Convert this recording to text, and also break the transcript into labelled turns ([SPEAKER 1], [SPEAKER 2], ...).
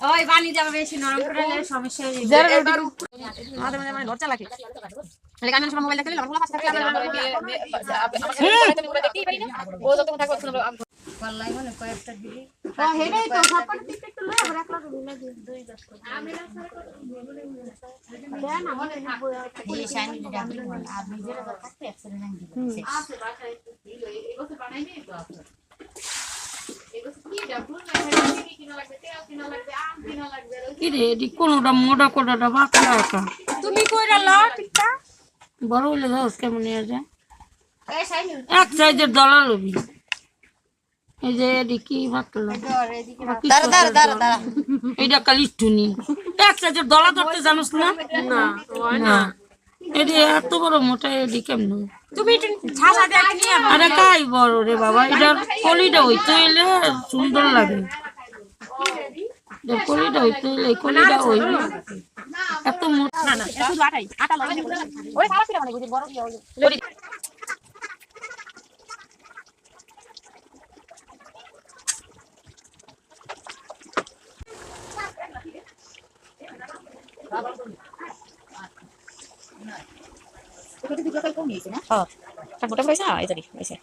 [SPEAKER 1] ওই পানি যাবে বেশি নরম করে সমস্যা হয়ে যাবে আমাদের মানে লজ্জা লাগে লাগে আমি সব মোবাইল দেখতে আমার পাশে থাকতে ও যত কথা করছ না পাল্লাই মানে কয়েকটা দিবি হ্যাঁ হেডাই তো সবকটা দিতে একটু লয়ে আবার একলা মিলে দিই দুই দশ করে আমি না সারা কত দেন আমাদের এই শাইনি ডাবল আর নিজের যা থাকতে একসাথে নাম দিই আছে বাসায় দিল এগোতে বানাই নি তো আপনার কোনটা মোটা কোটাটা বাঁকা একা তুমি কইরা লও টিকা বড় হইলে দাও কেমন নিয়ে যায় এক সাইজের দলা লবি এই যে এডি কি বাকলা দাঁড়া এইটা কালি টুনি এক সাইজের দলা ধরতে জানোস না না না এডি এত বড় মোটা এডি কেমন তুমি ছাসা দেখ নিয়ে আরে কাই বড় রে বাবা এটা কলিটা হইতে হইলে সুন্দর লাগে কলিটা হইতে হইলে কলিটা হইবে এত মোটা না না শুধু আটাই আটা লাগে ওই খাওয়া ছিল মানে বড় কি হলো Itu juga kan kau ni sih, oh, kan bukan berisa, itu tadi, berisa.